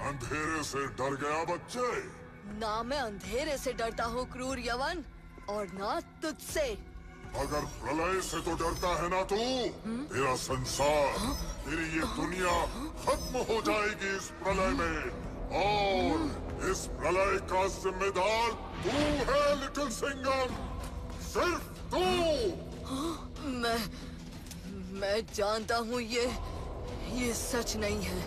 अंधेरे से डर गया बच्चे? ना मैं अंधेरे से डरता हूँ क्रूर यवन, और ना तुझसे। अगर प्रलय से तो डरता है ना तू, तेरा संसार, तेरी ये दुनिया खत्म हो जाएगी इस प्रलय में, और इस प्रलय का जिम्मेदार तू है लिटिल सिंघम, सिर्फ तू। मैं जानता हूँ ये सच नहीं है,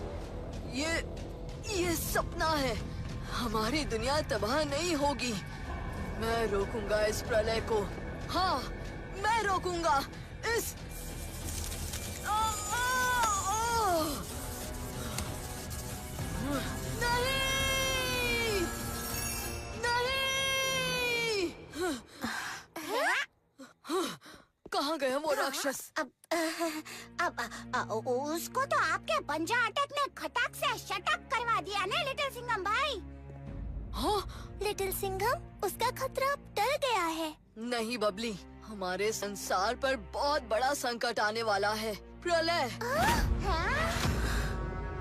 ये सपना है। हमारी दुनिया तबाह नहीं होगी। मैं रोकूंगा इस प्रलय को। हाँ, मैं रोकूंगा इस नहीं, नहीं। कहाँ गया वो राक्षस? अब उसको तो आपके पंजा अटैक ने खटाक से शटक करवा दिया ना लिटिल सिंघम भाई। हाँ? लिटिल सिंघम, उसका खतरा अब टल गया है। नहीं बबली, हमारे संसार पर बहुत बड़ा संकट आने वाला है, प्रलय।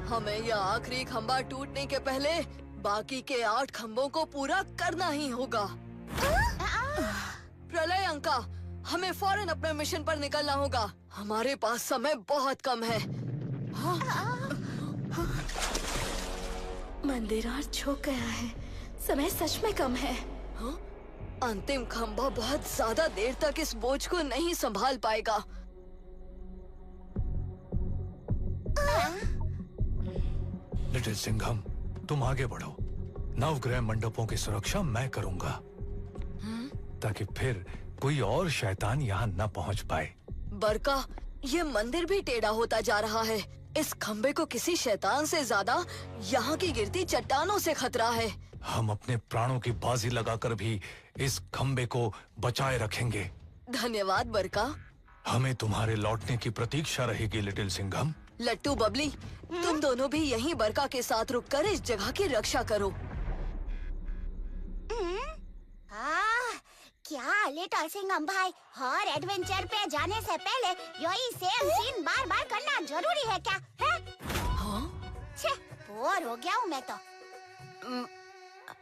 हमें यह आखिरी खंबा टूटने के पहले बाकी के 8 खंबों को पूरा करना ही होगा। प्रलय अंका, हमें फौरन अपने मिशन पर निकलना होगा। हमारे पास समय बहुत कम है। मंदिर और झुक गया है, समय सच में कम है। हाँ? अंतिम खंभा बहुत ज्यादा देर तक इस बोझ को नहीं संभाल पाएगा। लिटिल सिंघम, तुम आगे बढ़ो। नवग्रह मंडपों की सुरक्षा मैं करूंगा, ताकि फिर कोई और शैतान यहाँ न पहुँच पाए। बरका, ये मंदिर भी टेढ़ा होता जा रहा है। इस खंबे को किसी शैतान से ज्यादा यहाँ की गिरती चट्टानों से खतरा है। हम अपने प्राणों की बाजी लगाकर भी इस खंबे को बचाए रखेंगे। धन्यवाद बरका। हमें तुम्हारे लौटने की प्रतीक्षा रहेगी लिटिल सिंघम। लट्टू बबली, तुम दोनों भी यहीं बरका के साथ रुककर इस जगह की रक्षा करो। क्या लिटिल सिंघम भाई, हर एडवेंचर पे जाने से पहले यही सेम सीन बार बार करना जरूरी है क्या? है? हाँ? बोर हो गया हूँ मैं तो।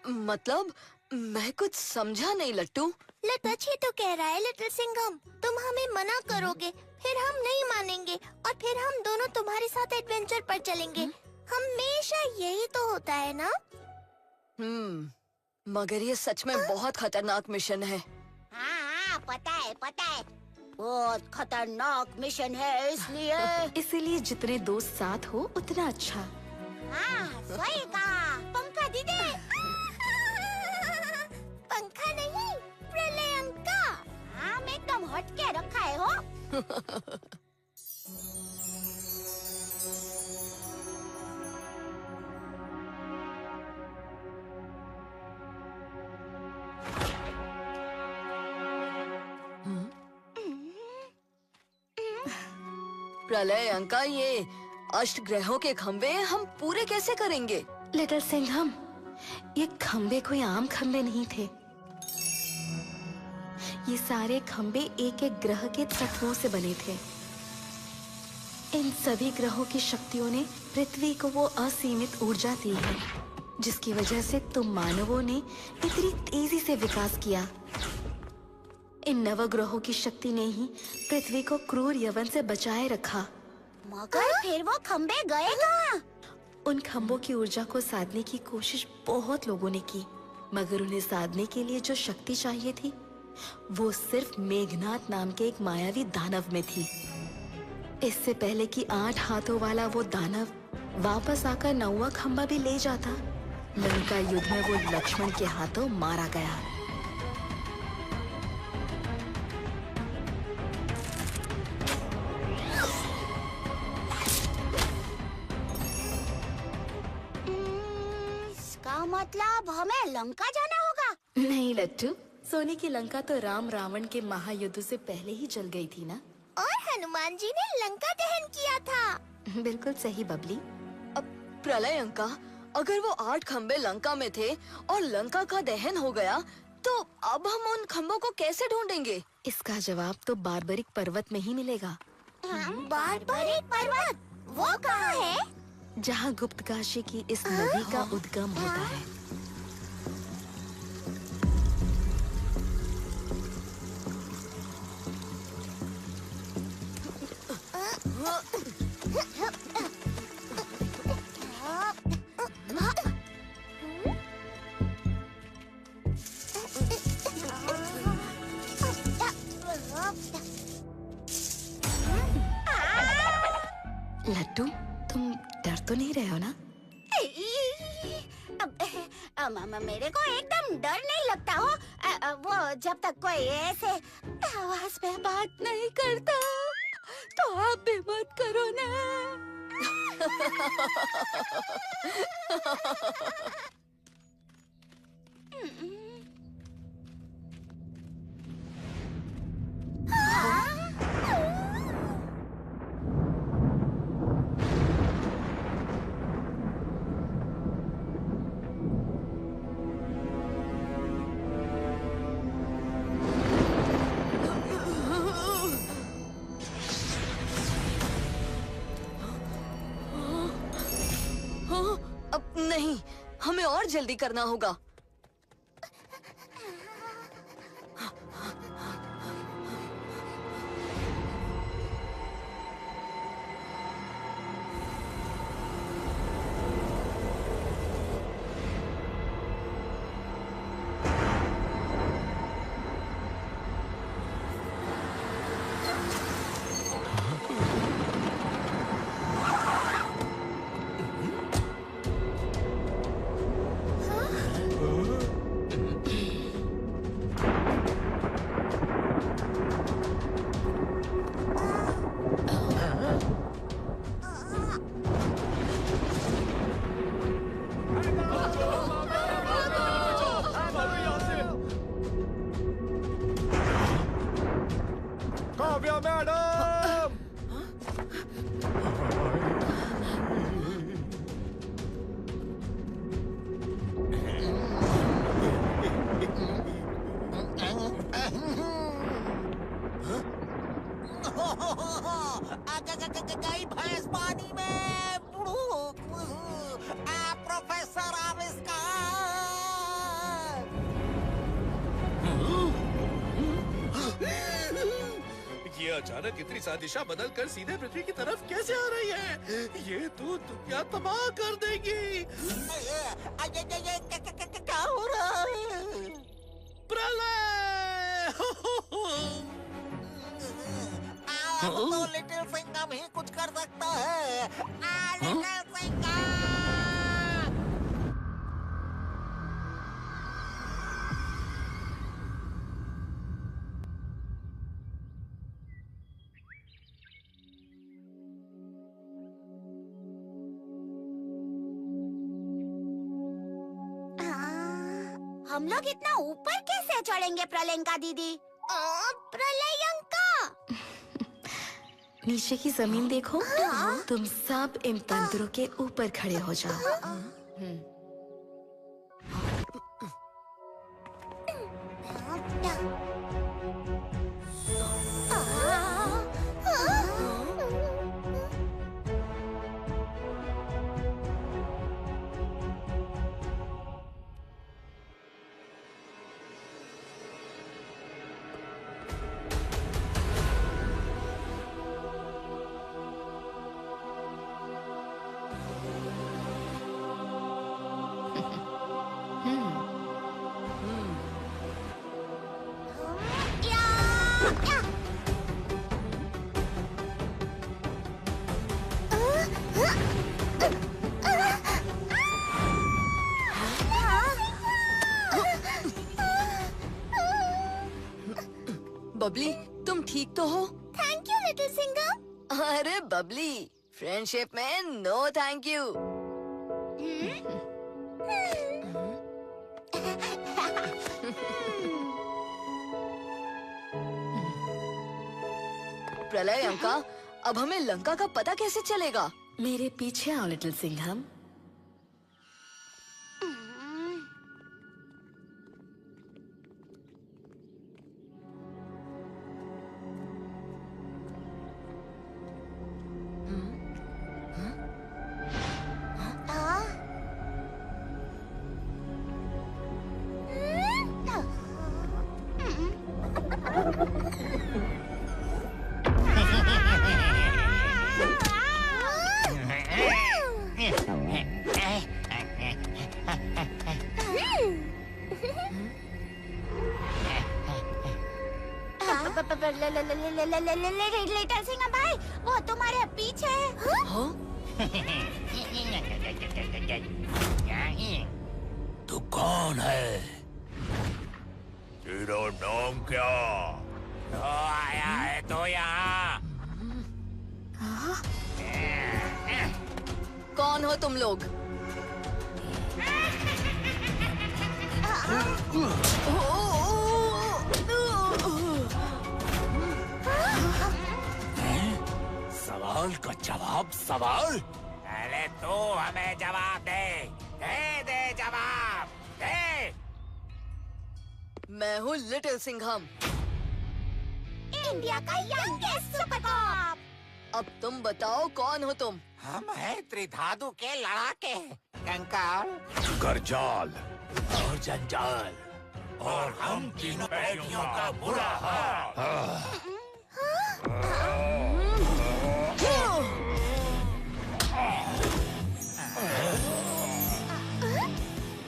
मतलब मैं कुछ समझा नहीं लट्टू। लताछी तो कह रहा है लिटिल सिंघम, तुम हमें मना करोगे, फिर हम नहीं मानेंगे और फिर हम दोनों तुम्हारे साथ एडवेंचर पर चलेंगे। हमेशा यही तो होता है ना? मगर ये सच में बहुत खतरनाक मिशन है। हाँ, पता है। बहुत खतरनाक मिशन है, इसीलिए जितने दोस्त साथ हो उतना अच्छा। हाँ, सही कहा। पंखा दीदी। पंखा नहीं, प्रलय अंका। हाँ, मैं एकदम हट के रखा है हो। प्रलय अंका, ये 8 ग्रहों के खंबे हम पूरे कैसे करेंगे? लिटिल सिंघम, ये खंबे कोई आम खंबे नहीं थे। ये सारे खंबे एक एक ग्रह के तत्वों से बने थे। इन सभी ग्रहों की शक्तियों ने पृथ्वी को वो असीमित ऊर्जा दी है, जिसकी वजह से तुम मानवों ने इतनी तेजी से विकास किया। इन नवग्रहों की शक्ति ने ही पृथ्वी को क्रूर यवन से बचाए रखा। मगर फिर वो खंबे गए कहाँ? उन खंबों की ऊर्जा को साधने की कोशिश बहुत लोगों ने की, मगर उन्हें साधने के लिए जो शक्ति चाहिए थी वो सिर्फ मेघनाथ नाम के एक मायावी दानव में थी। इससे पहले कि 8 हाथों वाला वो दानव वापस आकर 9वां खंबा भी ले जाता, लंका युद्ध में वो लक्ष्मण के हाथों मारा गया। इसका मतलब हमें लंका जाना होगा? नहीं लट्टू, सोने की लंका तो राम रावण के महायुद्ध से पहले ही जल गई थी ना। और हनुमान जी ने लंका दहन किया था। बिल्कुल सही बबली। अब प्रलय अंका, अगर वो 8 खंबे लंका में थे और लंका का दहन हो गया, तो अब हम उन खम्भों को कैसे ढूंढेंगे? इसका जवाब तो बारबरिक पर्वत में ही मिलेगा, बारबरिक पर्वत वो कहाँ है? जहाँ गुप्तकाशी की इस नदी का उद्गम होता है। लट्टू, तुम डर तो नहीं रहे हो ना? मेरे को एकदम डर नहीं लगता हो। वो जब तक कोई ऐसे आवाज में बात नहीं करता तो आप भी मत करो ना। अब नहीं, हमें और जल्दी करना होगा। काव्या मैडम! गई भैंस पानी में। प्रोफेसर आविष्कार। ये अचानक इतनी सा दिशा बदल कर सीधे पृथ्वी की तरफ कैसे आ रही है? ये तो दुनिया तबाह कर देगी। क्या हो रहा है? प्रलय! तो लिटिल सिंघम ही कुछ कर सकता है। लिटिल सिंघम! हम लोग इतना ऊपर कैसे चढ़ेंगे प्रलयंका दीदी? प्रलयंका! नीचे की जमीन देखो। तुम सब इन तंत्रों के ऊपर खड़े हो जाओ। बबली, तुम ठीक तो हो? Thank you little Singham. अरे बबली, फ्रेंडशिप में नो थैंक यू। प्रलयंका, अब हमें लंका का पता कैसे चलेगा? मेरे पीछे आओ लिटिल सिंघम। लिटिल सिंघम भाई, वो तुम्हारे पीछे है। हाँ? तू कौन है? तेरा नाम क्या? तो आया है तो यहाँ। कौन हो तुम लोग? सवाल का जवाब सवाल? पहले तू हमें जवाब दे। दे जवाब दे। मैं हूँ लिटिल सिंघम। इंडिया का यंगेस्ट सुपर कॉप। अब तुम बताओ कौन हो तुम? हम हैं त्रिधातु के लड़ाके, कंकाल, गरजाल और जंजाल, और हम तीनों पैकियों का बुरा हाल।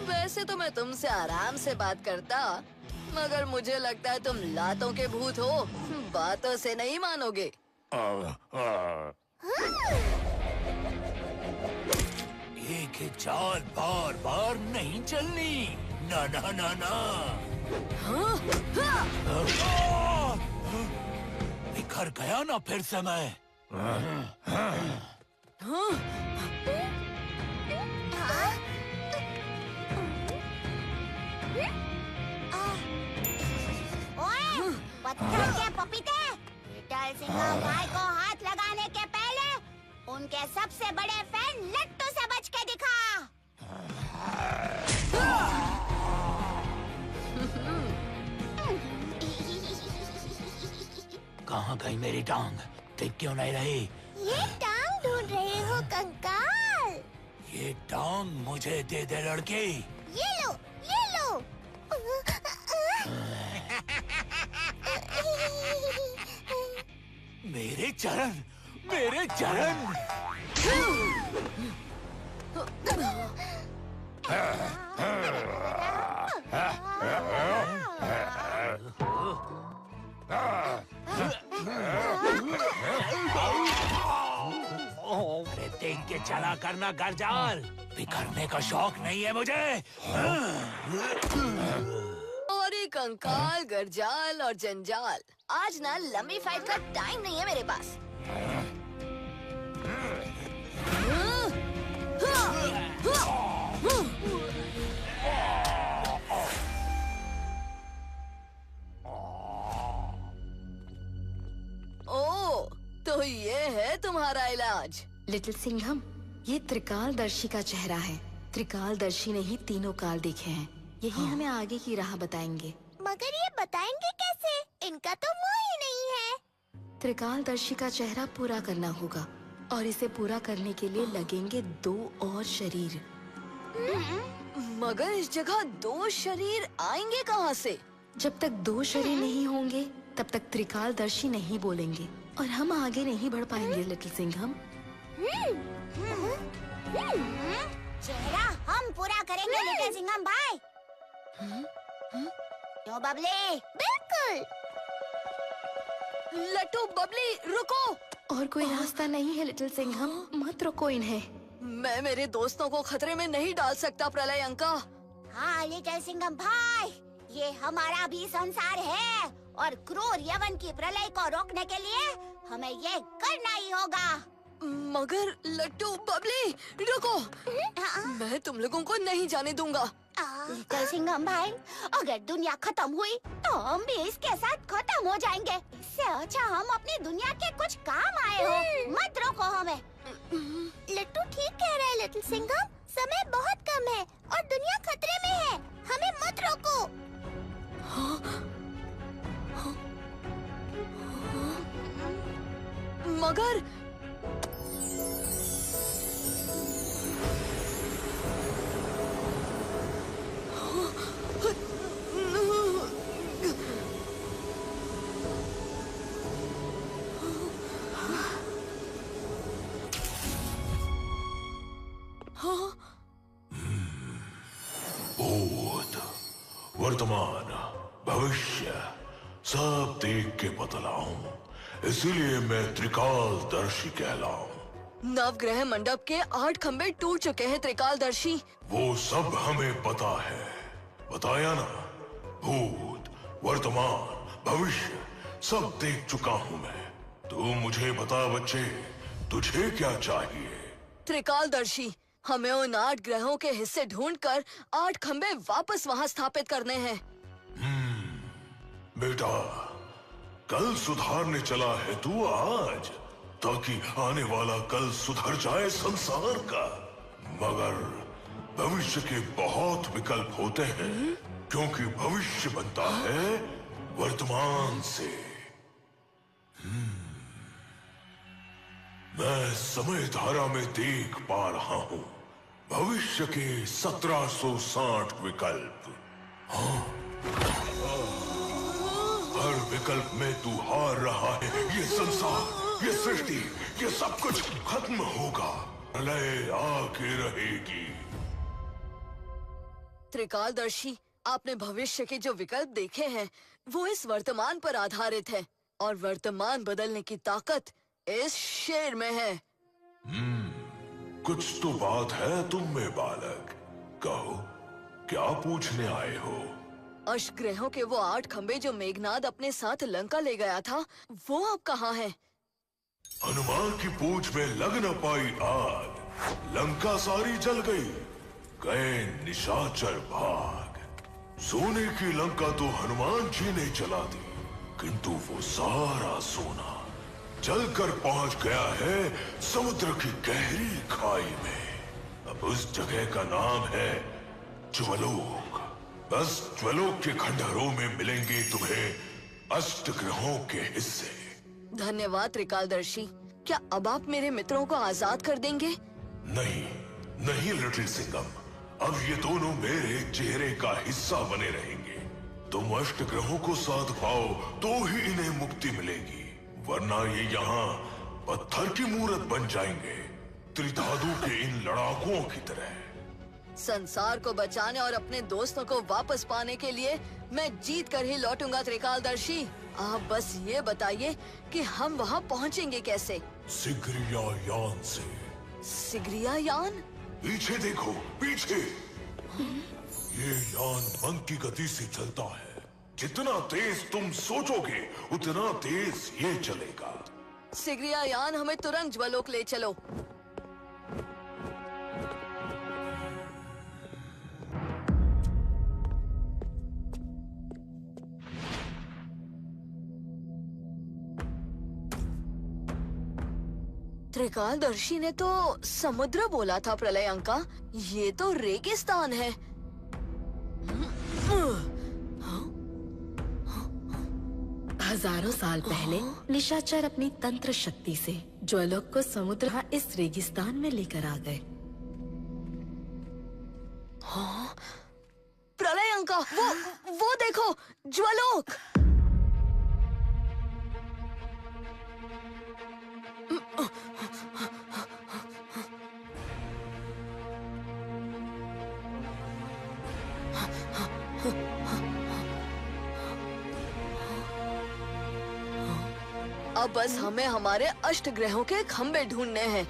वैसे तो मैं तुमसे आराम से बात करता, मगर मुझे लगता है तुम लातों के भूत हो, बातों से नहीं मानोगे। एक ही चाल बार बार नहीं चलनी। ना ना ना ना। बिखर गया ना फिर से मैं। ओए, पत्थर के पपीते, लिटिल सिंघम भाई को हाथ लगाने के पहले उनके सबसे बड़े फैन लट्टू से बच के दिखा। कहाँ गई मेरी टांग? दिख क्यों नहीं रही? ये टांग ढूंढ रहे हो कंकाल? ये टांग मुझे दे दे लड़के। ये लो, ये लो। मेरे चरण, मेरे चरण। अरे देख के चला करना गरजाल, बिखरने का शौक नहीं है मुझे। और ये कंकाल, गरजाल और जंजाल, आज ना लंबी फाइट का टाइम नहीं है मेरे पास। ओ, तो ये है तुम्हारा इलाज। लिटिल सिंघम, ये त्रिकालदर्शी का चेहरा है। त्रिकालदर्शी ने ही तीनों काल देखे हैं। यही हमें आगे की राह बताएंगे। मगर ये बताएंगे कैसे? इनका तो मुंह ही नहीं है। त्रिकालदर्शी का चेहरा पूरा करना होगा, और इसे पूरा करने के लिए लगेंगे 2 और शरीर। मगर इस जगह 2 शरीर आएंगे कहाँ से? जब तक 2 शरीर नहीं होंगे तब तक त्रिकालदर्शी नहीं बोलेंगे, और हम आगे नहीं बढ़ पाएंगे लिटिल सिंघम। चेहरा हम पूरा करेंगे लिटिल सिंघम भाई। क्यों बबली? बिल्कुल। लट्टू, बबली, रुको। और कोई रास्ता नहीं है लिटिल सिंघम, मत रोको इन्हें। मैं मेरे दोस्तों को खतरे में नहीं डाल सकता प्रलय अंका। हाँ लिटिल सिंघम भाई, ये हमारा भी संसार है, और क्रूर यवन की प्रलय को रोकने के लिए हमें ये करना ही होगा। मगर लट्टू, बबली, रुको। मैं तुम लोगों को नहीं जाने दूंगा। लिटिल सिंघम भाई, अगर दुनिया खत्म हुई तो हम भी इसके साथ खत्म हो जाएंगे। इससे अच्छा हम अपनी दुनिया के कुछ काम आए हो। मत रोको हमें। लट्टू ठीक कह रहा है लिटिल सिंघम, समय बहुत कम है और दुनिया खतरे में है। हमें मत रोको। मगर वर्तमान भविष्य सब देख के बतलाऊं, इसीलिए मैं त्रिकालदर्शी कहलाऊं। नवग्रह मंडप के 8 खंबे टूट चुके हैं त्रिकालदर्शी। वो सब हमें पता है, बताया ना। भूत, वर्तमान, भविष्य सब देख चुका हूं मैं। तू मुझे बता बच्चे, तुझे क्या चाहिए? त्रिकालदर्शी, हमें उन 8 ग्रहों के हिस्से ढूंढकर 8 खंबे वापस वहां स्थापित करने हैं। बेटा, कल सुधारने चला है तू आज, ताकि आने वाला कल सुधर जाए संसार का। मगर भविष्य के बहुत विकल्प होते हैं, क्योंकि भविष्य बनता है वर्तमान से। मैं समय धारा में देख पा रहा हूं भविष्य के 1760 विकल्प। हर विकल्प में तू हार रहा है। ये संसार, ये सृष्टि, ये सब कुछ खत्म होगा, प्रलय आके रहेगी। त्रिकालदर्शी, आपने भविष्य के जो विकल्प देखे हैं वो इस वर्तमान पर आधारित है, और वर्तमान बदलने की ताकत इस शेर में है। कुछ तो बात है तुम में बालक, कहो क्या पूछने आए हो? अष्टग्रहों के वो 8 खंबे जो मेघनाद अपने साथ लंका ले गया था, वो अब कहाँ है? हनुमान की पूंछ में लग न पाई आग, लंका सारी जल गई, गए निशाचर भाग। सोने की लंका तो हनुमान जी ने जला दी, किंतु वो सारा सोना जलकर पहुंच गया है समुद्र की गहरी खाई में। अब उस जगह का नाम है ज्वलोक। बस ज्वलोक के खंडहरों में मिलेंगे तुम्हें अष्टग्रहों के हिस्से। धन्यवाद त्रिकालदर्शी। क्या अब आप मेरे मित्रों को आजाद कर देंगे? नहीं, नहीं लिटिल सिंघम, अब ये दोनों मेरे चेहरे का हिस्सा बने रहेंगे। तुम अष्टग्रहों को साध पाओ तो ही इन्हें मुक्ति मिलेगी, वरना ये यहाँ पत्थर की मूरत बन जाएंगे, त्रिधातु के इन लड़ाकुओं की तरह। संसार को बचाने और अपने दोस्तों को वापस पाने के लिए मैं जीत कर ही लौटूंगा त्रिकालदर्शी। आप बस ये बताइए कि हम वहाँ पहुँचेंगे कैसे? सिगरिया यान से। सिगरिया यान? पीछे देखो, पीछे। ये यान मन की गति से चलता है। जितना तेज तुम सोचोगे उतना तेज ये चलेगा। सिगरिया यान, हमें तुरंत ज्वलोक ले चलो। त्रिकालदर्शी ने तो समुद्र बोला था प्रलयंका, ये तो रेगिस्तान है। हजारों साल पहले निशाचर अपनी तंत्र शक्ति से ज्वलोक को समुद्र इस रेगिस्तान में लेकर आ गए। हाँ? प्रलयंका, वो देखो, ज्वलोक। अब बस हमें हमारे अष्टग्रहों के खंबे ढूंढने हैं।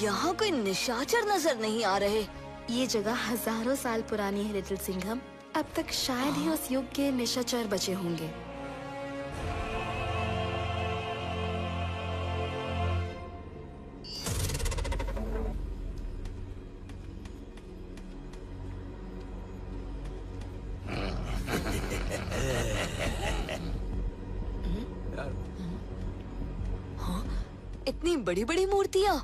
यहाँ कोई निशाचर नजर नहीं आ रहे। ये जगह हजारों साल पुरानी है लिटिल सिंघम। अब तक शायद ही उस युग के निशाचर बचे होंगे। इतनी बड़ी बड़ी मूर्तियाँ।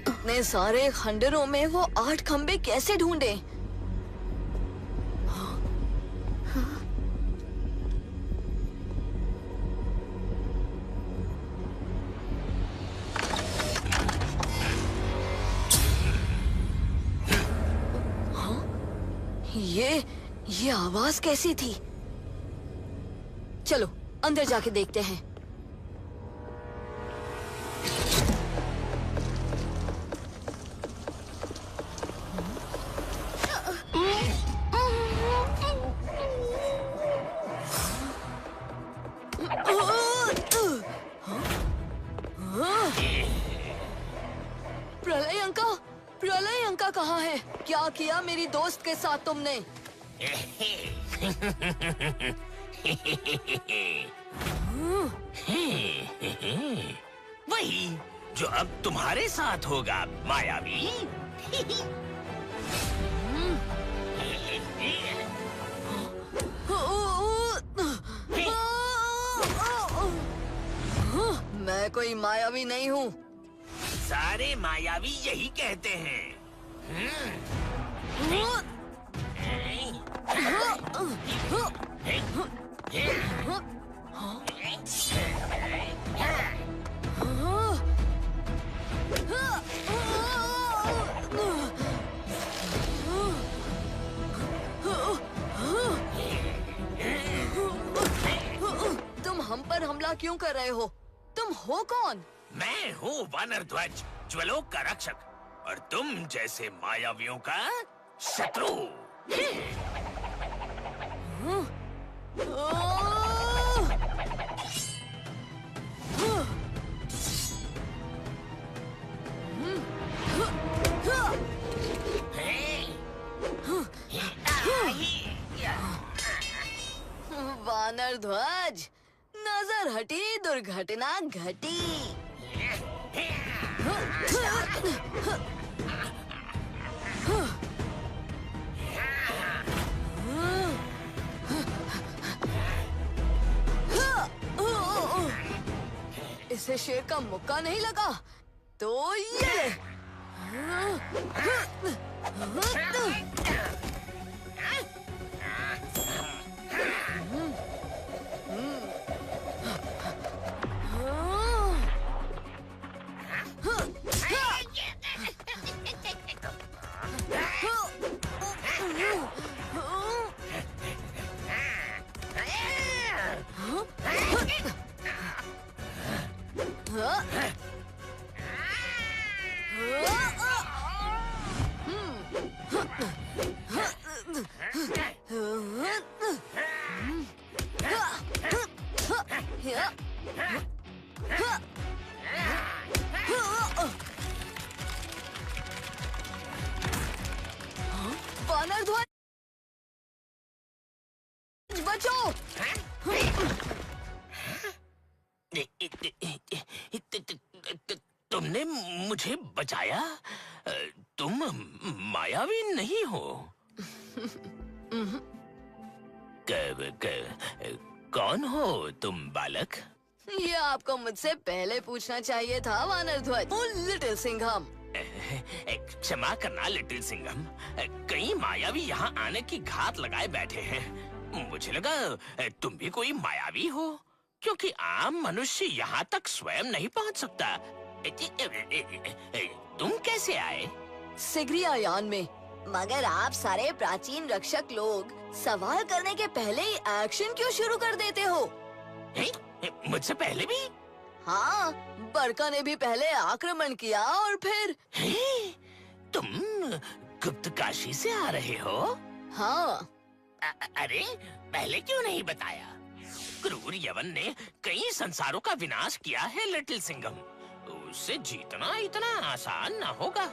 इतने सारे खंडरों में वो 8 खंबे कैसे ढूंढे? ये आवाज कैसी थी? चलो अंदर जाके देखते हैं। प्रलय अंका कहाँ है? क्या किया मेरी दोस्त के साथ तुमने? वही जो अब तुम्हारे साथ होगा, मायावी। मैं कोई मायावी नहीं हूँ। सारे मायावी यही कहते हैं। तुम हम पर हमला क्यों कर रहे हो? तुम हो कौन? मैं हूँ वानर ध्वज, ज्वलोक का रक्षक, और तुम जैसे मायावियों का शत्रु। वानर ध्वज, नजर हटी, दुर्घटना घटी। इसे शेर का मुक्का नहीं लगा तो ये ले। वानर ध्वज बचो! तुमने मुझे बचाया? तुम मायावी नहीं हो। कौन हो तुम बालक? ये आपको मुझसे पहले पूछना चाहिए था वानर ध्वज। लिटिल सिंघम। क्षमा करना लिटिल सिंघम, कई मायावी यहाँ आने की घात लगाए बैठे हैं। मुझे लगा तुम भी कोई मायावी हो, क्योंकि आम मनुष्य यहाँ तक स्वयं नहीं पहुँच सकता। तुम कैसे आए? सिगरिया यान में। मगर आप सारे प्राचीन रक्षक लोग सवाल करने के पहले ही एक्शन क्यों शुरू कर देते हो? मुझसे पहले भी? हाँ, बरका ने भी पहले आक्रमण किया और फिर। तुम गुप्त काशी से आ रहे हो? हाँ। अरे पहले क्यों नहीं बताया? क्रूर यवन ने कई संसारों का विनाश किया है लिटिल सिंघम। उससे जीतना इतना आसान ना होगा।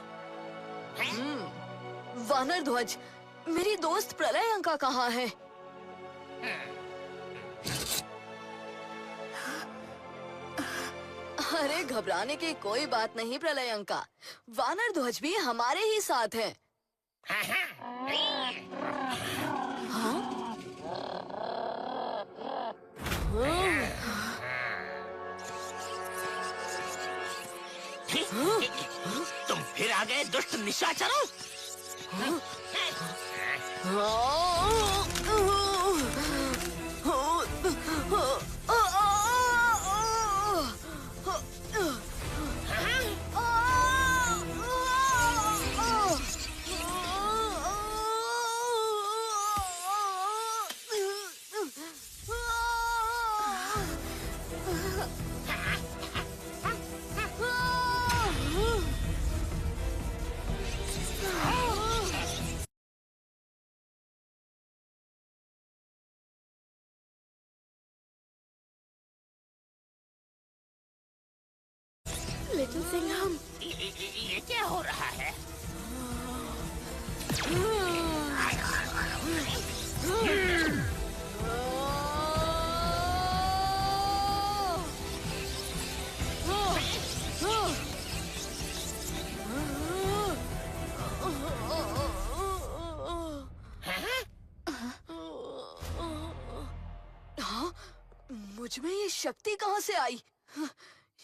वानर ध्वज, मेरी दोस्त प्रलय अंका कहाँ है? अरे घबराने की कोई बात नहीं प्रलय अंका, वानर ध्वज भी हमारे ही साथ है। तुम फिर आ गए दुष्ट निशाचरों। लिटिल सिंघम, ये क्या हो रहा है? हाँ? मुझ में ये शक्ति कहाँ से आई?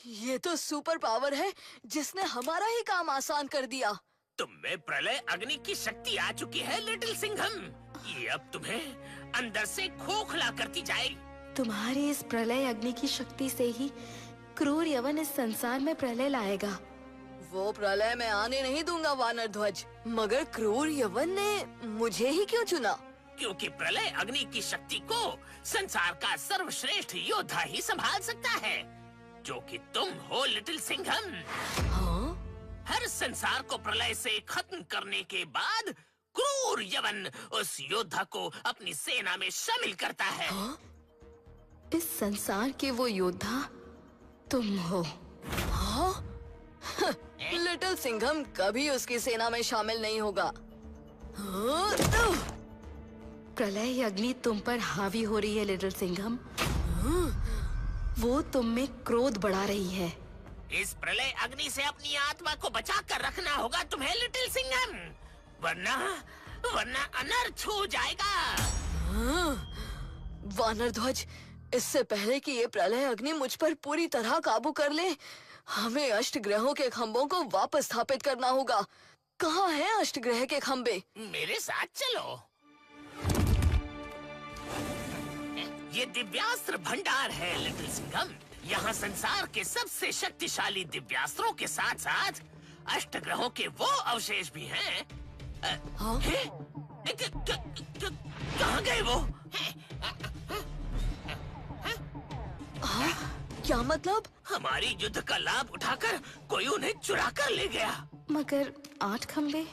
ये तो सुपर पावर है जिसने हमारा ही काम आसान कर दिया। तुम में प्रलय अग्नि की शक्ति आ चुकी है लिटिल सिंघम। ये अब तुम्हें अंदर से खोखला करती जाएगी। तुम्हारी इस प्रलय अग्नि की शक्ति से ही क्रूर यवन इस संसार में प्रलय लाएगा। वो प्रलय मैं आने नहीं दूंगा वानर ध्वज, मगर क्रूर यवन ने मुझे ही क्यों चुना? क्योंकि प्रलय अग्नि की शक्ति को संसार का सर्वश्रेष्ठ योद्धा ही संभाल सकता है, जो कि तुम हो लिटिल सिंघम। हाँ? हर संसार को प्रलय से खत्म करने के बाद क्रूर यवन उस योद्धा को अपनी सेना में शामिल करता है। हाँ? इस संसार के वो योद्धा तुम हो। हाँ? लिटिल सिंघम कभी उसकी सेना में शामिल नहीं होगा। हाँ? प्रलय अग्नि तुम पर हावी हो रही है लिटिल सिंघम। वो तुम में क्रोध बढ़ा रही है। इस प्रलय अग्नि से अपनी आत्मा को बचा कर रखना होगा तुम्हें लिटिल सिंघम, वरना अनर्थ हो जाएगा। वानर ध्वज, इससे पहले कि ये प्रलय अग्नि मुझ पर पूरी तरह काबू कर ले, हमें अष्ट ग्रहों के खंभों को वापस स्थापित करना होगा। कहाँ है अष्ट ग्रह के खंभे? मेरे साथ चलो। ये दिव्यास्त्र भंडार है लिटिल सिंघम। यहाँ संसार के सबसे शक्तिशाली दिव्यास्त्रों के साथ साथ अष्ट ग्रहों के वो अवशेष भी हैं। हाँ? कहाँ गए वो? हाँ? क्या मतलब? हमारी युद्ध का लाभ उठाकर कोई उन्हें चुरा कर ले गया। मगर 8 खंबे?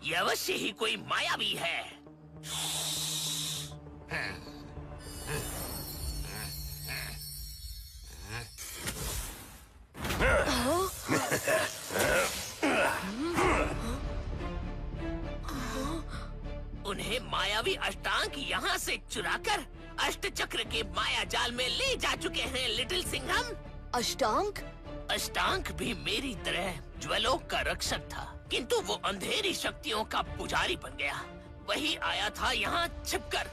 ये अवश्य ही कोई मायावी है। उन्हें मायावी अष्टांग यहाँ से चुराकर अष्ट चक्र के माया जाल में ले जा चुके हैं लिटिल सिंघम। अष्टांग? अष्टांग भी मेरी तरह ज्वलोक का रक्षक था, किंतु वो अंधेरी शक्तियों का पुजारी बन गया। वही आया था यहाँ छिपकर।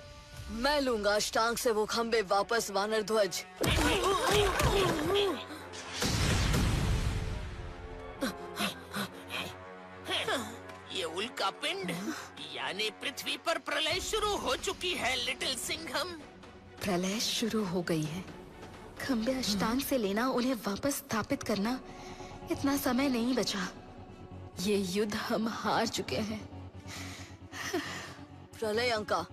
मैं लूंगा अष्टांग से वो खंबे वापस वानर ध्वज। ये उल्का पिंड यानी पृथ्वी पर प्रलय शुरू हो चुकी है लिटिल सिंघम। प्रलय शुरू हो गई है। खंबे अष्टांग से लेना, उन्हें वापस स्थापित करना, इतना समय नहीं बचा। ये युद्ध हम हार चुके हैं। प्रलय अंका,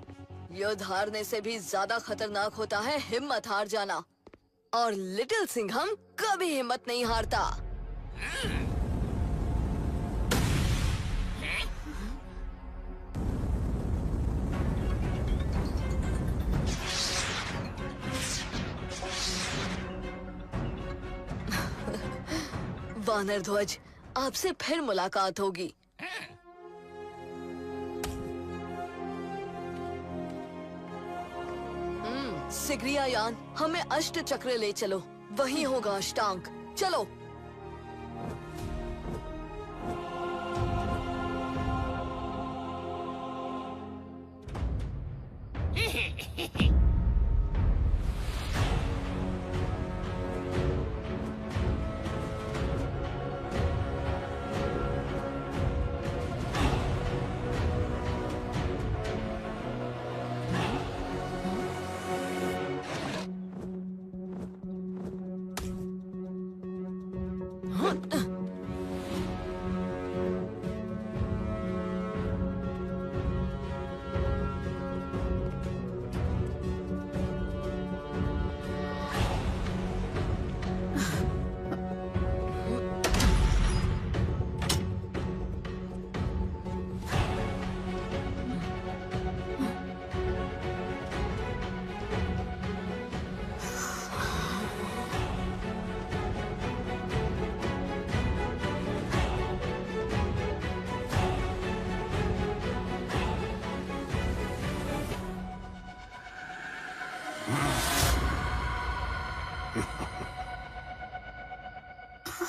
युद्ध हारने से भी ज्यादा खतरनाक होता है हिम्मत हार जाना, और लिटिल सिंघम कभी हिम्मत नहीं हारता। वानर ध्वज, आपसे फिर मुलाकात होगी। सिग्रिया यान, हमें अष्ट चक्र ले चलो, वही होगा अष्टांग। चलो।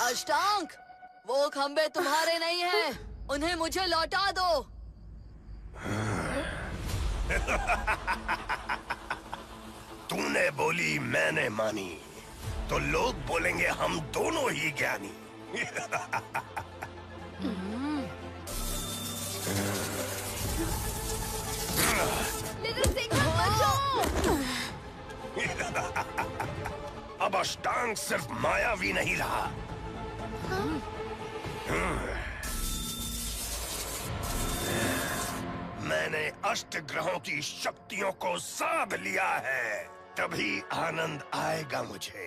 अष्टांग, वो खंबे तुम्हारे नहीं हैं, उन्हें मुझे लौटा दो। तूने बोली मैंने मानी, तो लोग बोलेंगे हम दोनों ही ज्ञानी। लिटिल सिंघम बचाओ! अब अष्टांग सिर्फ मायावी नहीं रहा। मैंने अष्ट ग्रहों की शक्तियों को साध लिया है, तभी आनंद आएगा मुझे।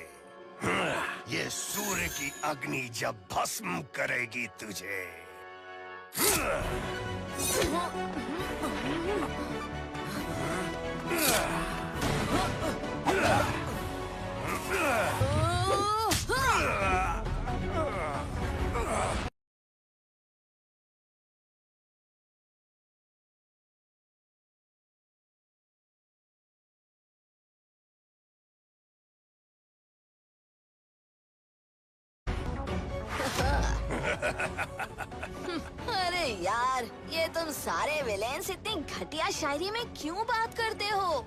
ये सूर्य की अग्नि जब भस्म करेगी तुझे। अरे यार, ये तुम सारे विलेन्स इतनी घटिया शायरी में क्यों बात करते हो?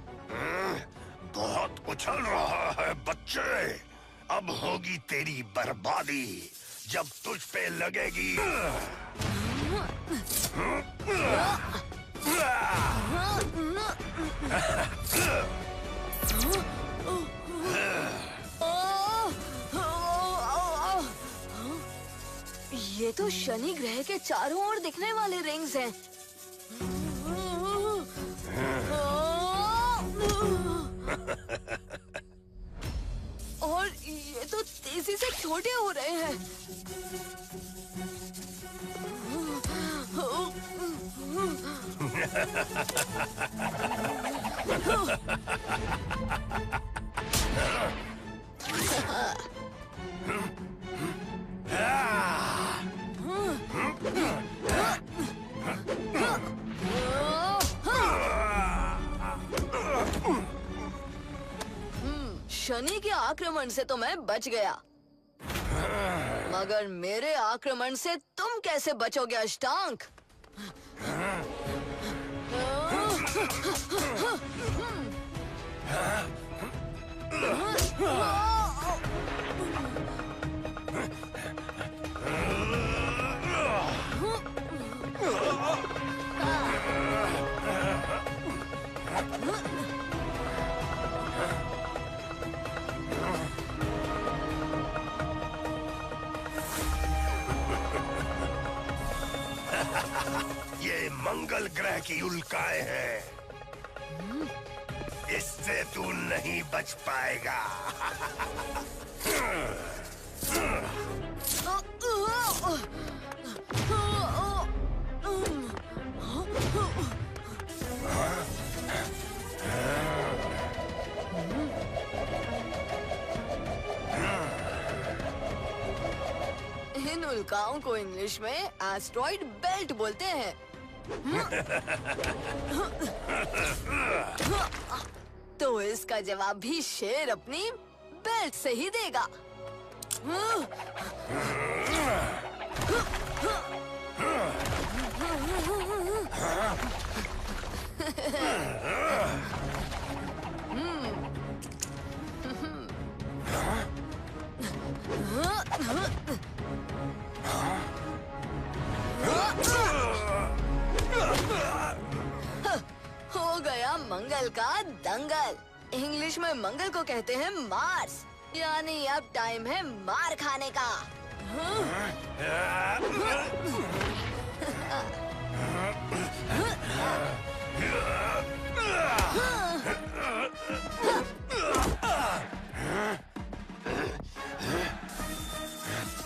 बहुत उछल रहा है बच्चे। अब होगी तेरी बर्बादी जब तुझ पे लगेगी। ये तो शनि ग्रह के चारों ओर दिखने वाले रिंग्स हैं। और ये तो तेजी से छोटे हो रहे हैं। शनि के आक्रमण से तो मैं बच गया, मगर मेरे आक्रमण से तुम कैसे बचोगे अष्टांग? ये मंगल ग्रह की उल्काएं हैं, इससे तू नहीं बच पाएगा। इन उल्काओं को इंग्लिश में एस्ट्रॉइड बेल्ट बोलते हैं। तो इसका जवाब भी शेर अपनी बेल्ट से ही देगा। हो गया मंगल का दंगल। इंग्लिश में मंगल को कहते हैं मार्स, यानी अब टाइम है मार खाने का।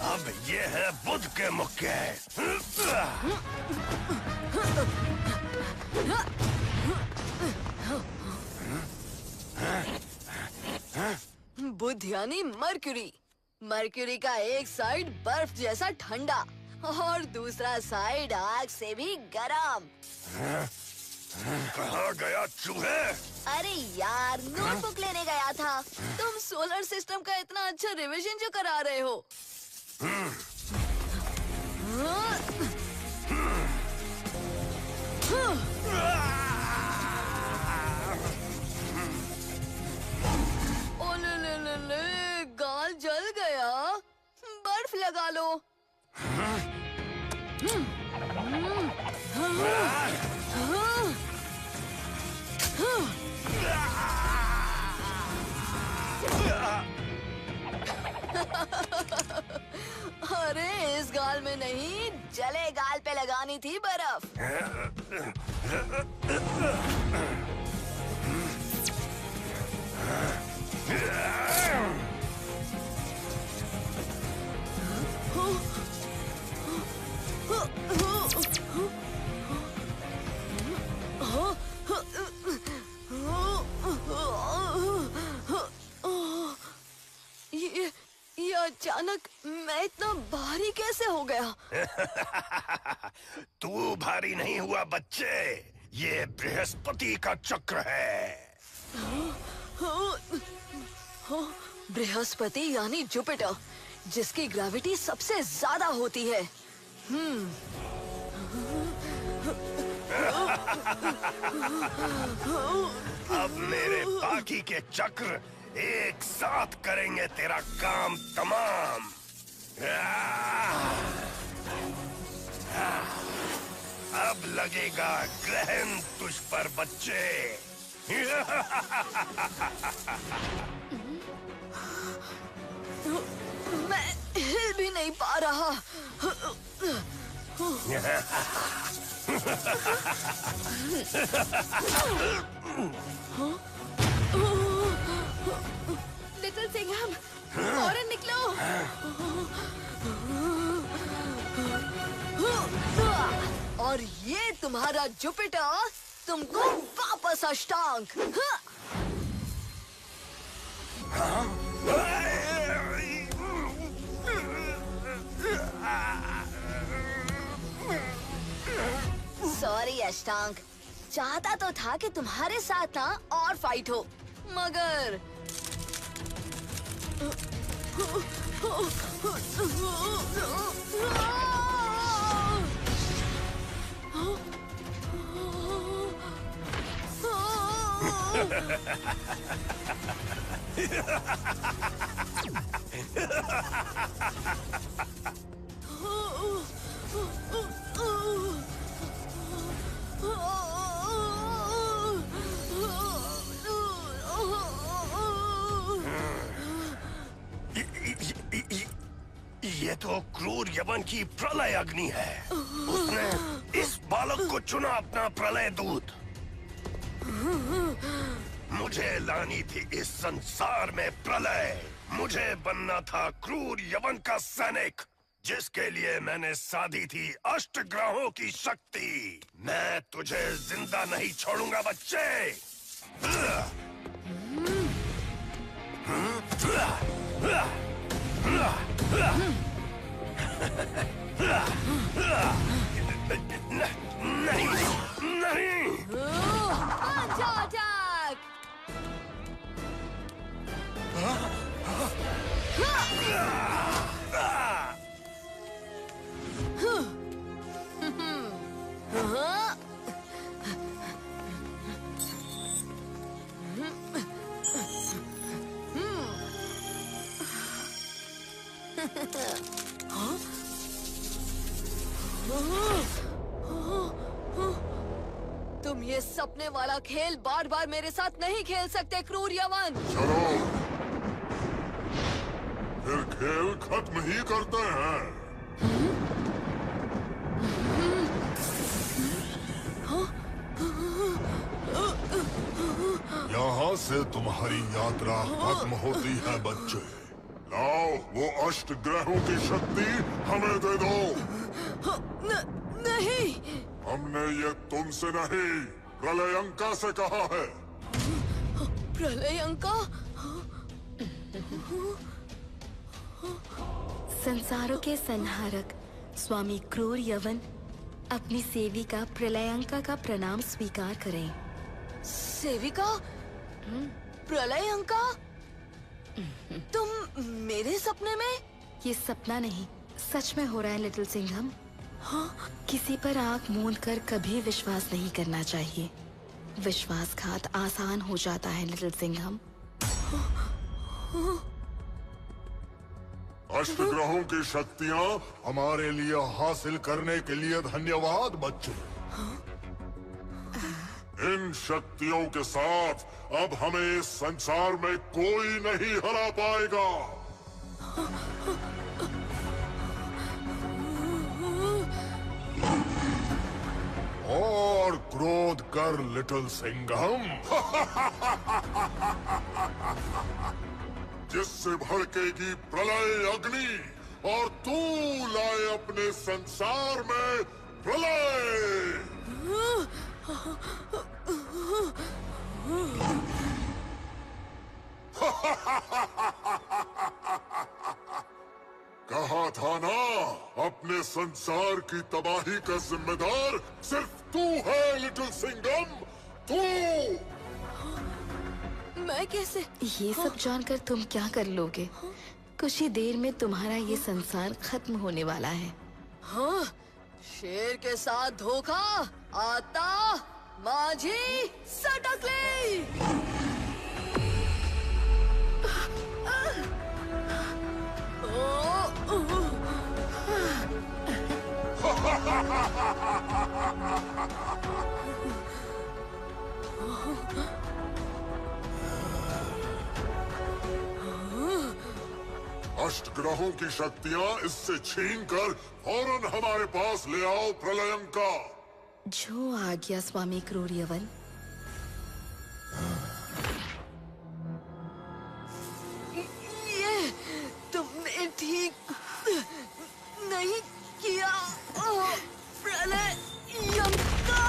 अब ये है बुध के मुक्के। बुध यानी मर्क्यूरी। मर्क्यूरी का एक साइड बर्फ जैसा ठंडा और दूसरा साइड आग से भी गरम। कहाँ गया चूहे? अरे यार, नोटबुक लेने गया था। तुम सोलर सिस्टम का इतना अच्छा रिवीजन जो करा रहे हो। ओ ले, गाल जल गया। बर्फ लगा लो। अरे इस गाल में नहीं, जले गाल पे लगानी थी बर्फ। ये अचानक मैं इतना भारी कैसे हो गया? तू भारी नहीं हुआ बच्चे, ये बृहस्पति का चक्र है। बृहस्पति यानी जुपिटर, जिसकी ग्रेविटी सबसे ज्यादा होती है। अब मेरे बाकी के चक्र एक साथ करेंगे तेरा काम तमाम। अब लगेगा ग्रहण तुझ पर बच्चे। मैं हिल भी नहीं पा रहा। लिटिल सिंघम, फौरन निकलो। और ये तुम्हारा जुपिटर तुमको वापस अष्टांग। सॉरी अष्टांग, चाहता तो था कि तुम्हारे साथ ना और फाइट हो, मगर ये तो क्रूर यवन की प्रलय अग्नि है। उसने इस बालक को चुना अपना प्रलय दूत। मुझे लानी थी इस संसार में प्रलय। मुझे बनना था क्रूर यवन का सैनिक, जिसके लिए मैंने साधी थी अष्टग्रहों की शक्ति। मैं तुझे जिंदा नहीं छोड़ूंगा बच्चे। नहीं, नहीं। अटैक! तुम ये सपने वाला खेल बार बार मेरे साथ नहीं खेल सकते क्रूर यवन। चलो, फिर खेल खत्म ही करते हैं। यहाँ से तुम्हारी यात्रा खत्म होती है बच्चे। लाओ वो अष्ट ग्रहों की शक्ति हमें दे दो। नहीं, हमने ये तुमसे नहीं, प्रलयंका से कहा है। प्रलयंका? संसारों के संहारक स्वामी क्रूर यवन अपनी सेविका प्रलयंका का प्रणाम स्वीकार करें। सेविका? प्रलयंका? तुम मेरे सपने में? ये सपना नहीं, सच में हो रहा है लिटिल सिंघम। हाँ, किसी पर आंख मूंद कर कभी विश्वास नहीं करना चाहिए। विश्वासघात आसान हो जाता है लिटिल सिंघम। अष्टग्रहों की शक्तियाँ हमारे लिए हासिल करने के लिए धन्यवाद बच्चों। इन शक्तियों के साथ अब हमें इस संसार में कोई नहीं हरा पाएगा। और क्रोध कर लिटिल सिंघम। जिससे भड़केगी प्रलय अग्नि और तू लाए अपने संसार में प्रलय। कहा था ना, अपने संसार की तबाही का जिम्मेदार सिर्फ तू है लिटिल सिंघम, तू। मैं कैसे? ये सब जानकर तुम क्या कर लोगे? कुछ ही देर में तुम्हारा ये संसार खत्म होने वाला है। हाँ, शेर के साथ धोखा आता माझी सटकली। अष्टग्रहों की शक्तियाँ इससे छीनकर फौरन हमारे पास ले आओ प्रलयंका। जो आज्ञा स्वामी क्रूरयवन। ये तुमने ठीक नहीं किया प्रलयंका।